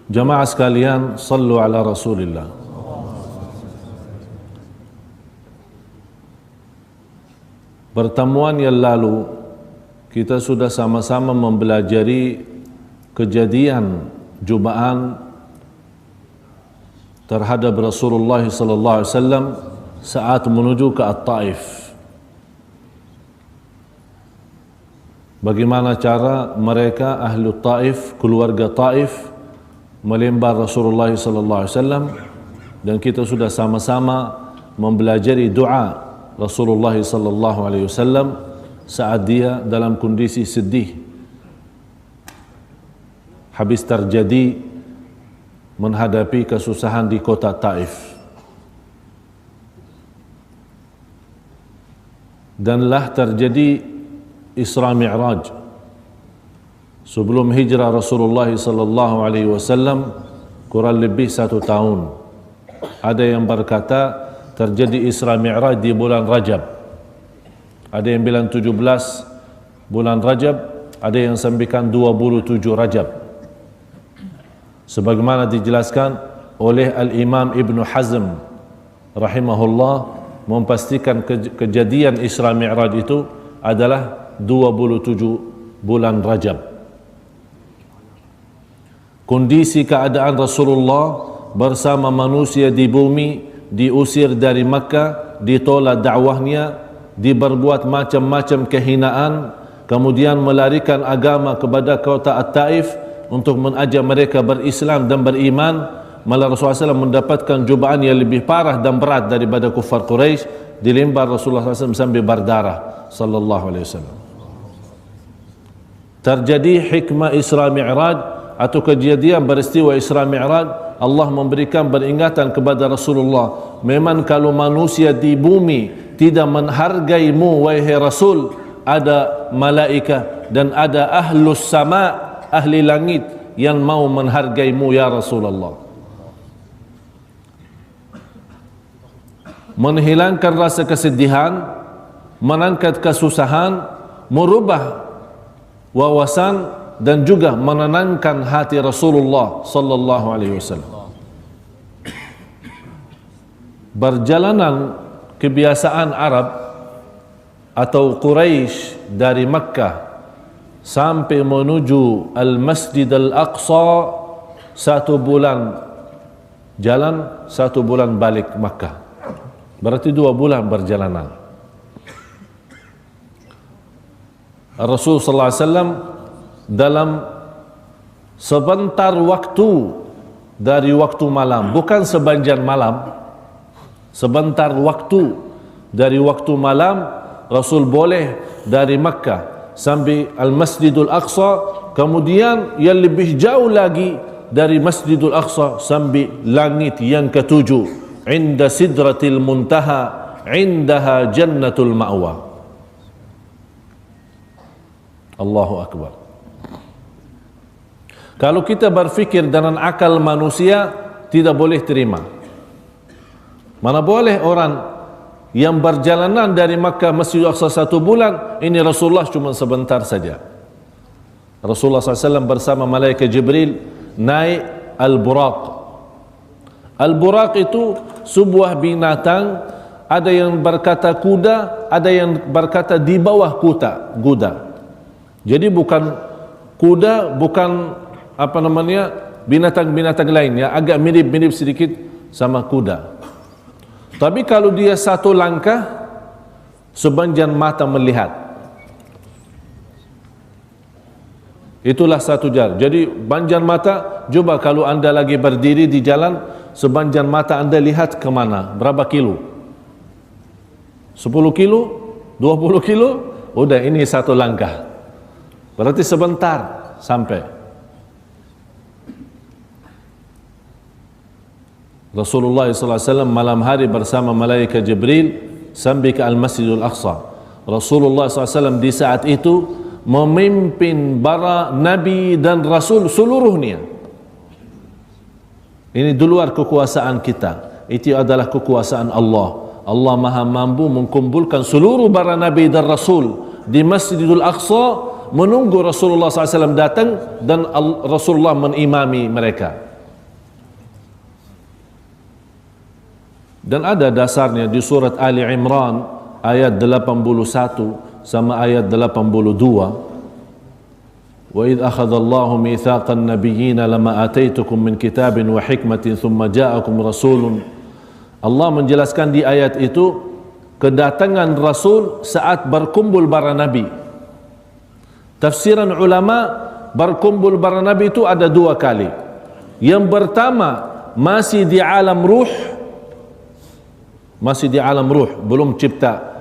Jamaah sekalian, sallu ala Rasulillah. Pertemuan yang lalu kita sudah sama-sama mempelajari kejadian jubaan terhadap Rasulullah sallallahu alaihi wasallam saat menuju ke At-Taif. Bagaimana cara mereka ahli Taif, keluarga Taif melembar Rasulullah sallallahu alaihi wasallam, dan kita sudah sama-sama mempelajari doa Rasulullah sallallahu alaihi wasallam saat dia dalam kondisi sedih habis terjadi menghadapi kesusahan di kota Taif. Danlah terjadi Isra Mi'raj sebelum hijrah Rasulullah sallallahu alaihi wasallam kurang lebih 1 tahun. Ada yang berkata terjadi Isra Mi'raj di bulan Rajab. Ada yang bilang 17 bulan Rajab, ada yang sampaikan 27 Rajab. Sebagaimana dijelaskan oleh Al-Imam Ibn Hazm rahimahullah, memastikan kejadian Isra Mi'raj itu adalah 27 bulan Rajab. Kondisi keadaan Rasulullah bersama manusia di bumi, diusir dari Makkah, ditolak dakwahnya, diberbuat macam-macam kehinaan, kemudian melarikan agama kepada kota At-Taif untuk mengajak mereka berislam dan beriman. Malah Rasulullah SAW mendapatkan cubaan yang lebih parah dan berat daripada kufar Quraisy, dilembar Rasulullah SAW sampai berdarah sallallahu alaihi wasallam. Terjadi hikmah Isra Mi'raj atau kejadian peristiwa Isra Mi'raj, Allah memberikan peringatan kepada Rasulullah, memang kalau manusia di bumi tidak menghargaimu wahai Rasul, ada malaikat dan ada ahlus sama, ahli langit yang mau menghargaimu ya Rasulullah. Menghilangkan rasa kesedihan, mengangkat kesusahan, merubah wawasan dan juga menenangkan hati Rasulullah sallallahu alaihi wasallam. Perjalanan kebiasaan Arab atau Quraisy dari Makkah sampai menuju Al-Masjid Al-Aqsa 1 bulan jalan, 1 bulan balik Makkah. Berarti 2 bulan perjalanan. Rasul sallallahu alaihi wasallam dalam sebentar waktu dari waktu malam, bukan sepanjang malam, sebentar waktu dari waktu malam, Rasul boleh dari Makkah sampai Al-Masjidul Aqsa, kemudian yang lebih jauh lagi dari Masjidul Aqsa sampai langit yang ke-7, inda sidratil muntaha, indaha jannatul ma'wa. Allahu Akbar. Kalau kita berfikir dengan akal manusia, tidak boleh terima. Mana boleh orang yang berjalanan dari Makkah Masjidul Aqsa 1 bulan, ini Rasulullah cuma sebentar saja. Rasulullah SAW bersama malaikat Jibril naik Al-Buraq. Al-Buraq itu sebuah binatang, ada yang berkata kuda, ada yang berkata di bawah kuda. Jadi bukan kuda, bukan binatang-binatang lain yang agak mirip-mirip sedikit sama kuda. Tapi kalau dia 1 langkah, sepanjang mata melihat. Itulah 1 jar. Jadi panjang mata, coba kalau anda lagi berdiri di jalan, sepanjang mata anda lihat ke mana, berapa kilo? 10 kilo? 20 kilo? Udah, ini 1 langkah. Berarti sebentar sampai. Rasulullah SAW malam hari bersama malaikat Jibril sampai ke Al-Masjidul Aqsa. Rasulullah SAW di saat itu memimpin para nabi dan rasul seluruhnya. Ini di luar kekuasaan kita. Itu adalah kekuasaan Allah. Allah maha mampu mengumpulkan seluruh para nabi dan rasul di Masjidul Aqsa menunggu Rasulullah SAW datang dan Rasulullah menimami mereka. Dan ada dasarnya di surat Ali Imran ayat 81 sama ayat 82. وَإِذْ أَخَذَ اللَّهُ مِيثَاقَ النَّبِيِّينَ لَمَا آتَيْتُكُم مِّن كِتَابٍ وَحِكْمَةٍ ثُمَّ جَاءَكُمْ رَسُولٌ. Allah menjelaskan di ayat itu kedatangan Rasul saat berkumpul para nabi. Tafsiran ulama, berkumpul para nabi itu ada dua kali. Yang pertama masih di alam ruh,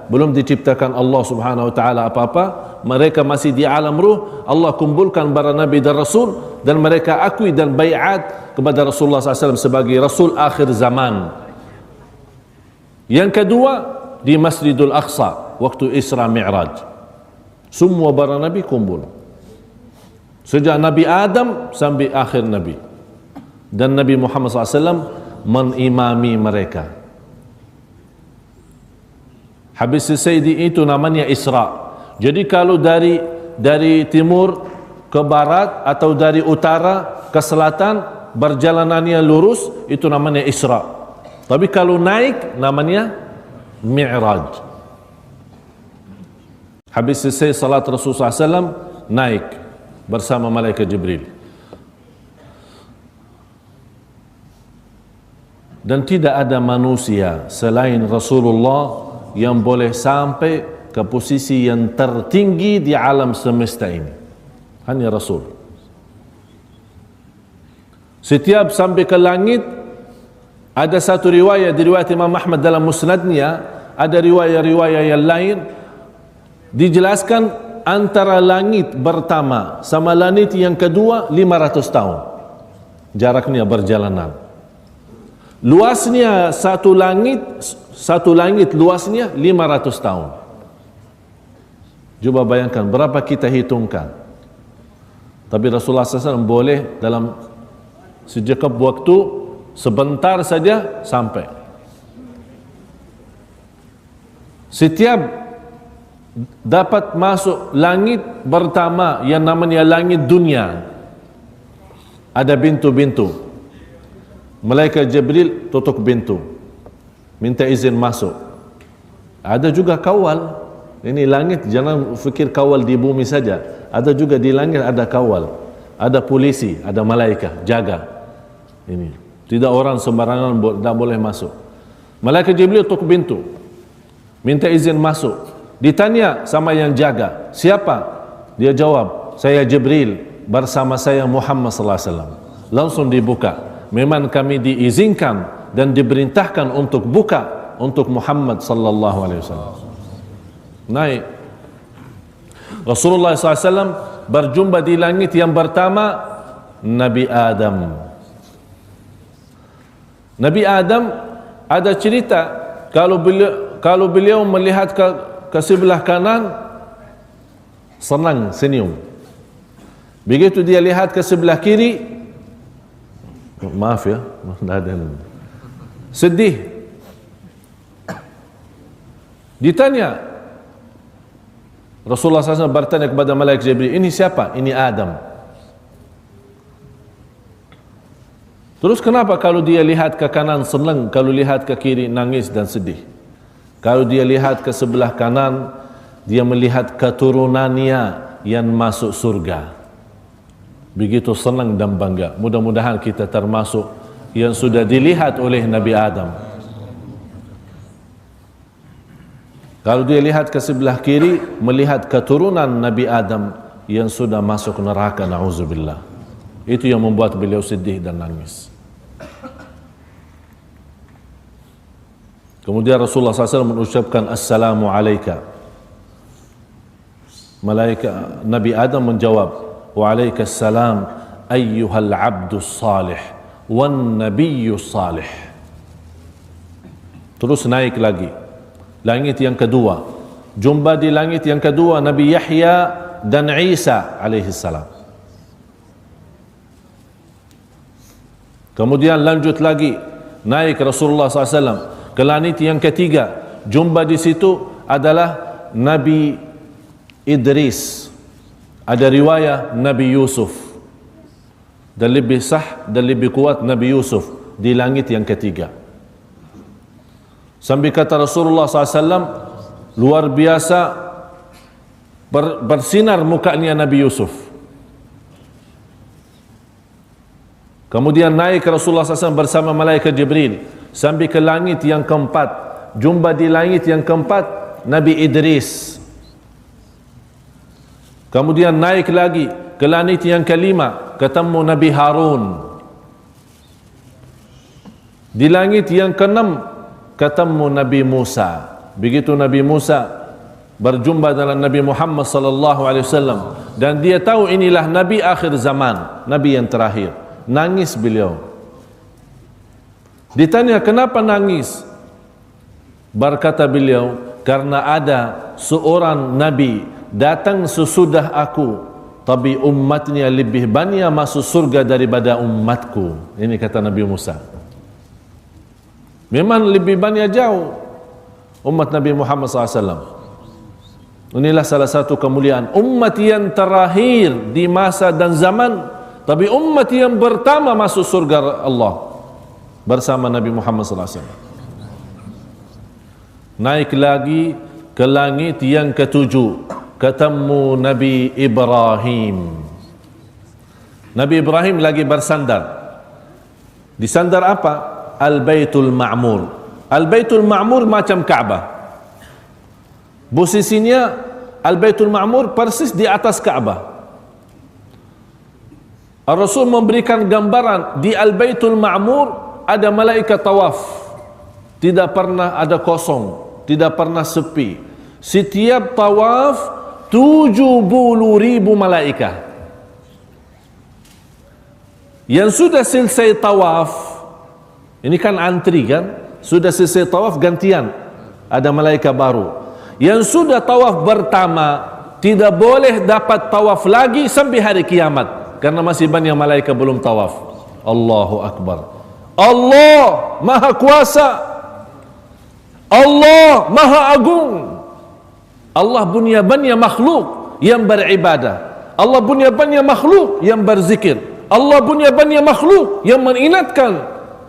belum diciptakan Allah Subhanahu wa taala apa-apa, mereka masih di alam ruh. Allah kumpulkan para nabi dan rasul dan mereka akui dan baiat kepada Rasulullah SAW sebagai rasul akhir zaman. Yang kedua di Masjidul Aqsa waktu Isra Mi'raj, semua para nabi kumpul sejak Nabi Adam sampai akhir nabi, dan Nabi Muhammad SAW menimami mereka. Habis selesai itu namanya Isra. Jadi kalau dari timur ke barat atau dari utara ke selatan perjalanannya lurus, itu namanya Isra. Tapi kalau naik namanya Mi'raj. Habis selesai salat Rasulullah SAW, naik bersama malaikat Jibril. Dan tidak ada manusia selain Rasulullah yang boleh sampai ke posisi yang tertinggi di alam semesta ini. Hanya Rasul. Setiap sampai ke langit, ada satu riwayat, di riwayat Imam Ahmad dalam musnadnya, ada riwayat-riwayat yang lain dijelaskan antara langit pertama sama langit yang kedua 500 tahun jaraknya perjalanan. Luasnya satu langit luasnya 500 tahun. Coba bayangkan berapa kita hitungkan. Tapi Rasulullah SAW boleh dalam sejekap waktu sebentar saja sampai. Setiap dapat masuk langit pertama yang namanya langit dunia, ada pintu-pintu. Malaikat Jibril tutup pintu, minta izin masuk. Ada juga kawal. Ini langit, jangan fikir kawal di bumi saja. Ada juga di langit ada kawal, ada polisi, ada malaikat jaga. Ini tidak orang sembarangan tidak boleh masuk. Malaikat Jibril tutup pintu, minta izin masuk. Ditanya sama yang jaga, siapa? Dia jawab, saya Jibril, bersama saya Muhammad sallallahu alaihi wasallam. Langsung dibuka. Memang kami diizinkan dan diperintahkan untuk buka untuk Muhammad sallallahu alaihi wasallam. Naik. Rasulullah SAW berjumpa di langit yang pertama Nabi Adam. Nabi Adam ada cerita kalau beliau melihat ke sebelah kanan senang, senyum. Begitu dia lihat ke sebelah kiri, maaf ya, sedih. Ditanya, Rasulullah SAW bertanya kepada malaikat Jibril, ini siapa? Ini Adam. Terus kenapa kalau dia lihat ke kanan senang, kalau lihat ke kiri nangis dan sedih? Kalau dia lihat ke sebelah kanan, dia melihat keturunannya yang masuk surga. Begitu senang dan bangga. Mudah-mudahan kita termasuk yang sudah dilihat oleh Nabi Adam. Kalau dia lihat ke sebelah kiri, melihat keturunan Nabi Adam yang sudah masuk neraka, na'udzubillah. Itu yang membuat beliau sedih dan nangis. Kemudian Rasulullah SAW mengucapkan Assalamu alaika. Malaikat Nabi Adam menjawab, wa alaikassalam ayyuhal abdus salih wan nabiyyus salih. Terus naik lagi. Langit yang kedua, jumpa di langit yang kedua Nabi Yahya dan Isa alaihi salam. Kemudian lanjut lagi, naik Rasulullah SAW ke langit yang ketiga. Jumpa di situ adalah Nabi Idris Ada riwayah Nabi Yusuf, dan lebih sah dan lebih kuat Nabi Yusuf di langit yang ketiga. Sampai kata Rasulullah SAW, luar biasa bersinar mukanya Nabi Yusuf. Kemudian naik Rasulullah SAW bersama malaikat Jibril sampai ke langit yang keempat. Jumpa di langit yang keempat Nabi Idris. Kemudian naik lagi ke langit yang kelima, ketemu Nabi Harun. Di langit yang keenam ketemu Nabi Musa. Begitu Nabi Musa berjumpa dengan Nabi Muhammad sallallahu alaihi wasallam, dan dia tahu inilah nabi akhir zaman, nabi yang terakhir. Nangis beliau. Ditanya kenapa nangis? Berkata beliau, karena ada seorang nabi datang sesudah aku, tapi umatnya lebih banyak masuk surga daripada umatku. Ini kata Nabi Musa. Memang lebih banyak jauh umat Nabi Muhammad SAW. Inilah salah satu kemuliaan umat yang terakhir di masa dan zaman, tapi umat yang pertama masuk surga Allah bersama Nabi Muhammad SAW. Naik lagi ke langit yang ketujuh, ketemu Nabi Ibrahim. Nabi Ibrahim lagi bersandar. Disandar apa? Al-Baitul Ma'mur. Al-Baitul Ma'mur macam Ka'bah. Posisinya Al-Baitul Ma'mur persis di atas Ka'bah. Rasul memberikan gambaran di Al-Baitul Ma'mur ada malaikat tawaf. Tidak pernah ada kosong, tidak pernah sepi. Setiap tawaf 70.000 malaikat. Yang sudah selesai tawaf, ini kan antri kan, sudah selesai tawaf gantian, ada malaikat baru. Yang sudah tawaf pertama tidak boleh dapat tawaf lagi sampai hari kiamat, karena masih banyak malaikat belum tawaf. Allahu Akbar. Allah Maha Kuasa, Allah Maha Agung. Allah punya banyak makhluk yang beribadah, Allah punya banyak makhluk yang berzikir, Allah punya banyak makhluk yang mengingatkan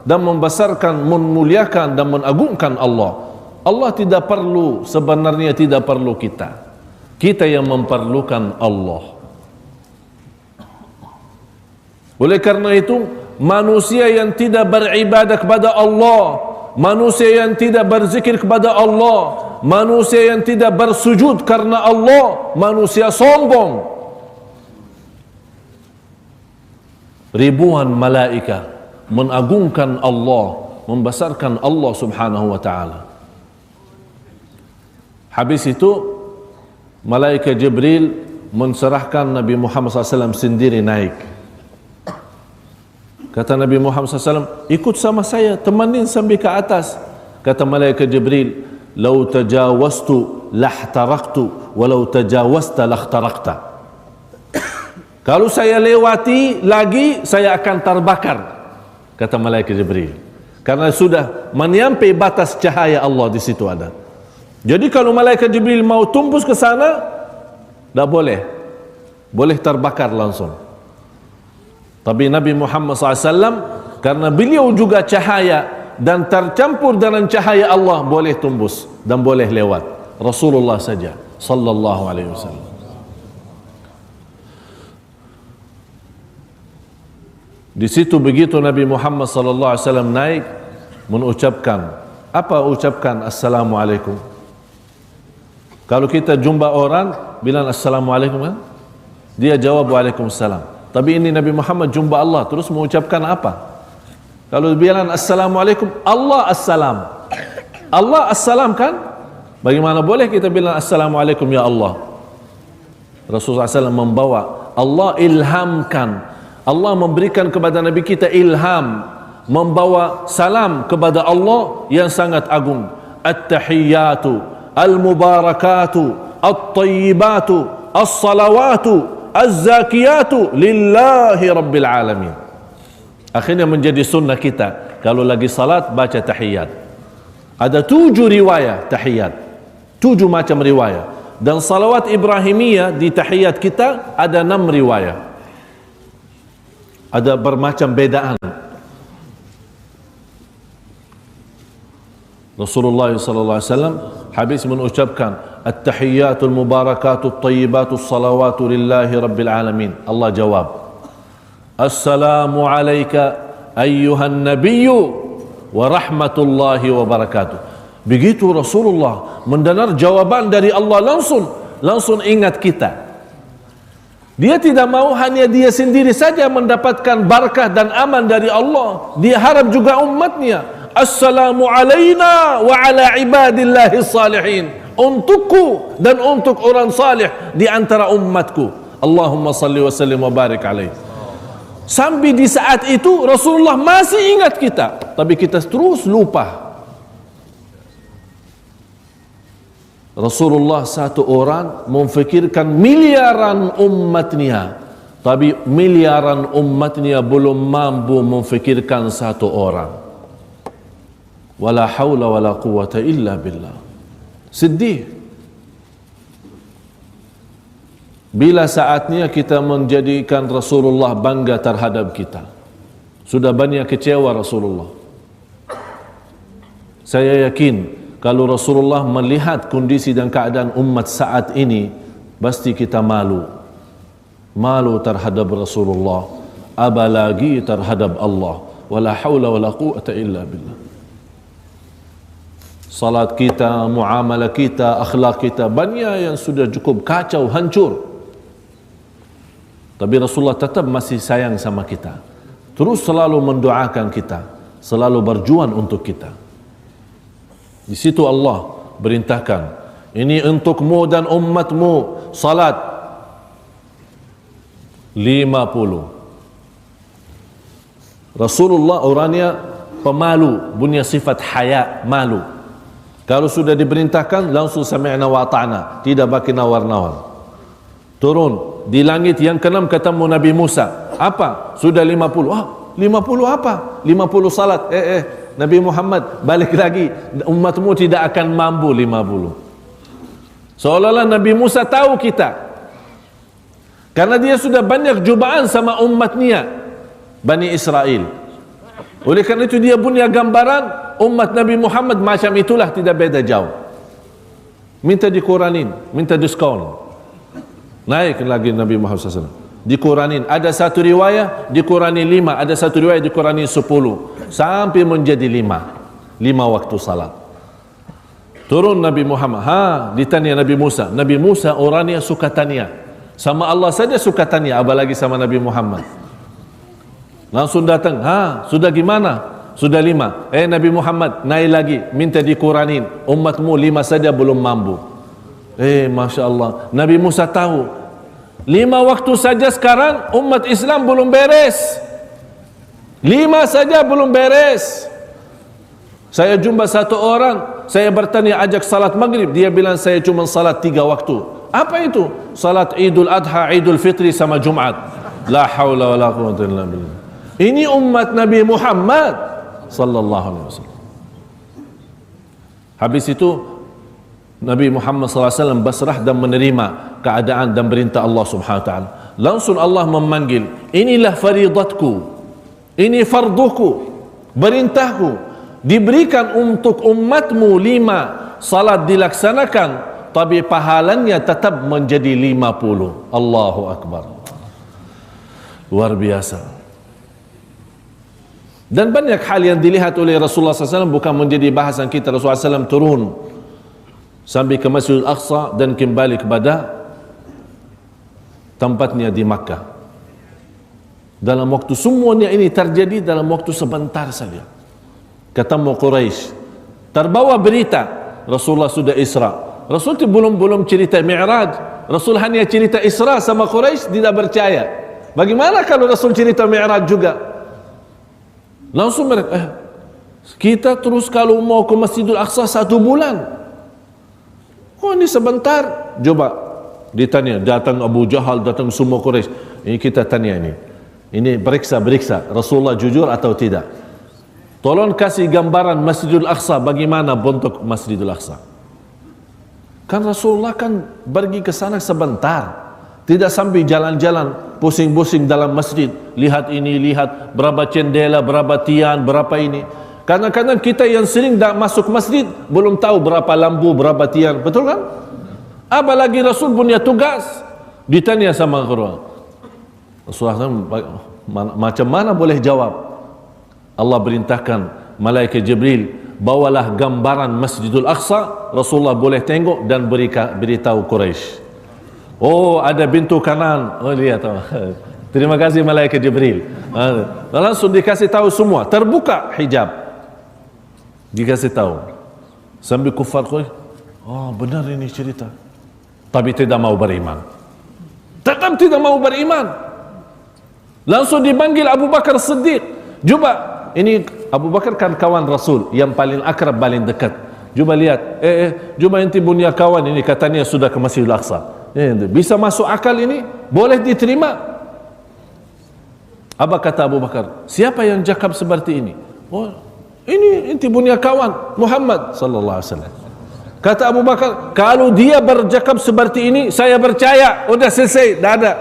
dan membesarkan, memuliakan dan mengagungkan Allah. Allah tidak perlu, sebenarnya tidak perlu kita. Kita yang memerlukan Allah. Oleh karena itu, manusia yang tidak beribadah kepada Allah, manusia yang tidak berzikir kepada Allah, manusia yang tidak bersujud karena Allah, manusia sombong. Ribuan malaikat mengagungkan Allah, membesarkan Allah subhanahu wa ta'ala. Habis itu malaikat Jibril menserahkan Nabi Muhammad SAW sendiri naik. Kata Nabi Muhammad SAW, ikut sama saya, temanin sampai ke atas. Kata malaikat Jibril, "Lau tajawaztu lahtaraktu, walau tajawazta lahtarakta." Kalau saya lewati lagi, saya akan terbakar. Kata malaikat Jibril. Karena sudah menyampai batas cahaya Allah di situ ada. Jadi kalau malaikat Jibril mau tembus ke sana, tak boleh. Boleh terbakar langsung. Tapi Nabi Muhammad SAW, karena beliau juga cahaya dan tercampur dengan cahaya Allah, boleh tembus dan boleh lewat. Rasulullah saja sallallahu alaihi wasallam. Di situ begitu Nabi Muhammad sallallahu alaihi wasallam naik, mengucapkan apa? Ucapkan assalamualaikum. Kalau kita jumpa orang bilang assalamualaikum kan, dia jawab waalaikumsalam. Tapi ini Nabi Muhammad jumpa Allah terus mengucapkan apa? Kalau bilang assalamualaikum, Allah assalam, Allah assalam kan? Bagaimana boleh kita bilang assalamualaikum ya Allah? Rasulullah SAW membawa, Allah ilhamkan, Allah memberikan kepada Nabi kita ilham, membawa salam kepada Allah yang sangat agung. At-tahiyyatu al-mubarakatu at-tayyibatu as-salawatu az-zakiyatu lillahi rabbil alamin. Akhirnya menjadi sunnah kita, kalau lagi salat baca tahiyat. Ada 7 riwayat tahiyat, 7 macam riwayat. Dan salawat Ibrahimiyah di tahiyat kita ada 6 riwayat. Ada bermacam bedaan. Rasulullah sallallahu alaihi wasallam habis mengucapkan at-tahiyyatul mubarakatut thayyibatu's salawatu lillahi rabbil alamin. Allah jawab, assalamu alayka ayyuhan nabiyyu wa rahmatullahi wa barakatuh. Begitu Rasulullah mendengar jawaban dari Allah, langsung ingat kita. Dia tidak mau hanya dia sendiri saja mendapatkan barakah dan aman dari Allah, dia harap juga umatnya. Assalamu alayna wa ala ibadillahi salihin. Untukku dan untuk orang salih di antara umatku. Allahumma salli wa sallim wa barik alaihi. Sampai di saat itu Rasulullah masih ingat kita, tapi kita terus lupa. Rasulullah satu orang memfikirkan miliaran umatnya, tapi miliaran umatnya belum mampu memfikirkan satu orang. Wala haula wala quwwata illa billah. Sedih bila saatnya kita menjadikan Rasulullah bangga terhadap kita. Sudah banyak kecewa Rasulullah. Saya yakin kalau Rasulullah melihat kondisi dan keadaan umat saat ini, pasti kita malu terhadap Rasulullah, apalagi terhadap Allah. Wala haula wala quwwata illa billah. Salat kita, muamalah kita, akhlak kita, banyak yang sudah cukup kacau, hancur. Tapi Rasulullah tetap masih sayang sama kita. Terus selalu mendoakan kita, selalu berjuang untuk kita. Di situ Allah berintahkan, ini untukmu dan umatmu, salat 50. Rasulullah orangnya pemalu, punya sifat haya, malu. Kalau sudah diperintahkan langsung sami'na wa ta'na, tidak bagi nawar-nawar. Turun di langit yang ke-6 ketemu Nabi Musa. Apa? Sudah 50. 50 apa? 50 salat. Nabi Muhammad balik lagi, umatmu tidak akan mampu 50. Seolah-olah Nabi Musa tahu kita, karena dia sudah banyak cubaan sama umatnya Bani Israel. Oleh karena itu dia punya gambaran umat Nabi Muhammad macam itulah, tidak beda jauh. Minta dikuranin, minta diskon. Naik lagi Nabi Muhammad SAW, dikuranin. Ada satu riwayat dikurani 5, ada satu riwayat dikurani 10, sampai menjadi 5 waktu salat. Turun Nabi Muhammad, ditanya Nabi Musa. Nabi Musa orangnya suka tanya, sama Allah saja suka tanya, apalagi sama Nabi Muhammad. Langsung datang, sudah gimana? Sudah 5. Nabi Muhammad naik lagi, minta dikuranin. Umatmu 5 saja belum mampu. Masya Allah. Nabi Musa tahu 5 waktu saja sekarang umat Islam belum beres. 5 saja belum beres. Saya jumpa satu orang, saya bertanya ajak salat maghrib, dia bilang saya cuma salat 3 waktu. Apa itu? Salat Idul Adha, Idul Fitri sama Jumat. La haula wala quwwata illa billah. Ini umat Nabi Muhammad sallallahu alaihi wasallam. Habis itu Nabi Muhammad sallallahu alaihi wasallam basrah dan menerima keadaan dan perintah Allah Subhanahu wa taala. Langsung Allah memanggil, inilah faridatku, ini farduku, perintahku, diberikan untuk umatmu 5 salat dilaksanakan, tapi pahalanya tetap menjadi 50. Allahu Akbar. Luar biasa. Dan banyak hal yang dilihat oleh Rasulullah SAW bukan menjadi bahasan kita. Rasulullah SAW turun sampai ke Masjidil Aqsa dan kembali kepada tempatnya di Makkah. Dalam waktu semuanya ini terjadi dalam waktu sebentar saja. Ketemu Quraisy, terbawa berita Rasulullah sudah Isra. Rasul itu belum cerita Mi'raj. Rasul hanya cerita Isra sama Quraisy, tidak percaya. Bagaimana kalau Rasul cerita Mi'raj juga? Langsung mereka, kita terus kalau mau ke Masjidil Aqsa 1 bulan. Oh ini sebentar. Coba ditanya, datang Abu Jahal, datang semua Quraisy. Ini kita tanya ini. Ini beriksa Rasulullah jujur atau tidak. Tolong kasih gambaran Masjidil Aqsa, bagaimana bentuk Masjidil Aqsa. Kan Rasulullah kan pergi ke sana sebentar, tidak sampai jalan-jalan pusing-pusing dalam masjid, lihat ini, lihat berapa cendela, berapa tiang, berapa ini. Kadang-kadang kita yang sering dah masuk masjid belum tahu berapa lampu, berapa tiang, betul kan? Apalagi Rasul punya tugas, ditanya sama Rasulullah. Rasulullah macam mana boleh jawab? Allah perintahkan malaikat Jibril, bawalah gambaran Masjidul Aqsa. Rasulullah boleh tengok dan beritahu Quraisy. Oh, ada pintu kanan. Oh, lihat. Terima kasih malaikat Jibril. Langsung dikasih tahu semua. Terbuka hijab, dikasih tahu. Sambil kufar Quraisy, oh benar ini cerita. Tapi tidak mau beriman. Tetap tidak mau beriman. Langsung dipanggil Abu Bakar Siddiq. Cuba, ini Abu Bakar kan kawan Rasul yang paling akrab, paling dekat. Cuba lihat, cuba inti punya kawan ini katanya sudah ke Masjidil Aqsa. Bisa masuk akal ini? Boleh diterima? Apa kata Abu Bakar? Siapa yang cakap seperti ini? Oh, ini inti punya kawan Muhammad sallallahu alaihi wasallam. Kata Abu Bakar, kalau dia bercakap seperti ini, saya percaya. Udah selesai, dah ada.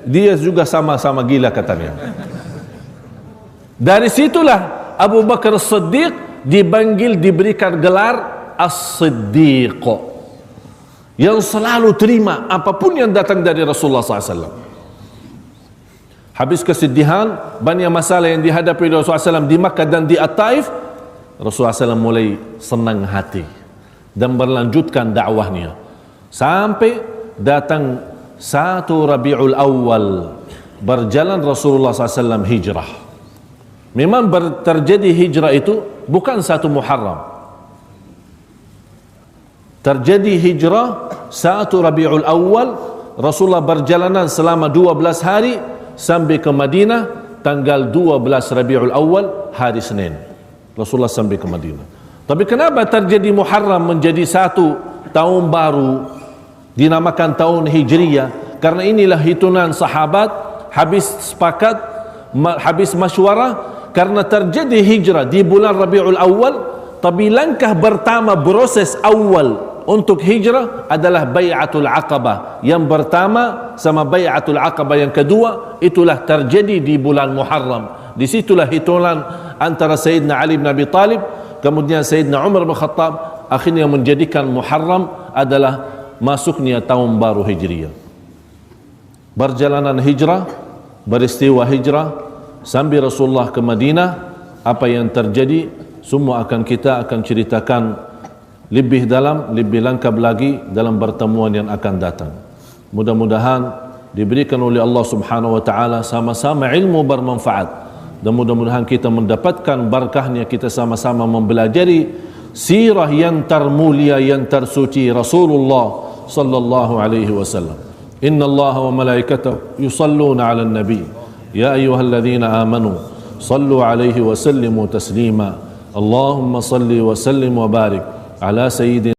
Dia juga sama-sama gila katanya. Dari situlah Abu Bakar Siddiq dipanggil, diberikan gelar As-Siddiq, yang selalu terima apapun yang datang dari Rasulullah SAW. Habis kesedihan, banyak masalah yang dihadapi Rasulullah SAW di Makkah dan di At-Taif, Rasulullah SAW mulai senang hati dan berlanjutkan dakwahnya sampai datang 1 Rabiul Awal, berjalan Rasulullah SAW hijrah. Memang terjadi hijrah itu bukan 1 Muharram. Terjadi hijrah 1 Rabiul Awal. Rasulullah berjalanan selama 12 hari sampai ke Madinah tanggal 12 Rabiul Awal, hari Senin. Rasulullah sampai ke Madinah. Tapi kenapa terjadi Muharram menjadi 1 tahun baru, dinamakan tahun Hijriyah? Karena inilah hitungan sahabat habis sepakat, habis masywarah, karena terjadi hijrah di bulan Rabiul Awal. Tapi langkah pertama, proses awal untuk hijrah adalah Bai'atul Aqabah. Yang pertama sama Bai'atul Aqabah yang kedua, itulah terjadi di bulan Muharram. Disitulah hitungan antara Sayyidina Ali bin Abi Talib kemudian Sayyidina Umar bin Khattab, akhirnya menjadikan Muharram adalah masuknya tahun baru Hijriyah. Perjalanan hijrah, peristiwa hijrah sambil Rasulullah ke Madinah, apa yang terjadi semua kita akan ceritakan lebih dalam, lebih lengkap lagi dalam pertemuan yang akan datang. Mudah-mudahan diberikan oleh Allah Subhanahu wa taala sama-sama ilmu bermanfaat, dan mudah-mudahan kita mendapatkan barakahnya, kita sama-sama mempelajari sirah yang termulia, yang tersuci Rasulullah sallallahu alaihi wasallam. Inna Allah wa malaikatahu yusalluna 'alan nabi ya ayyuhalladzina amanu sallu 'alaihi wa sallimu taslima. Allahumma salli wa sallim wa barik ala sayyidina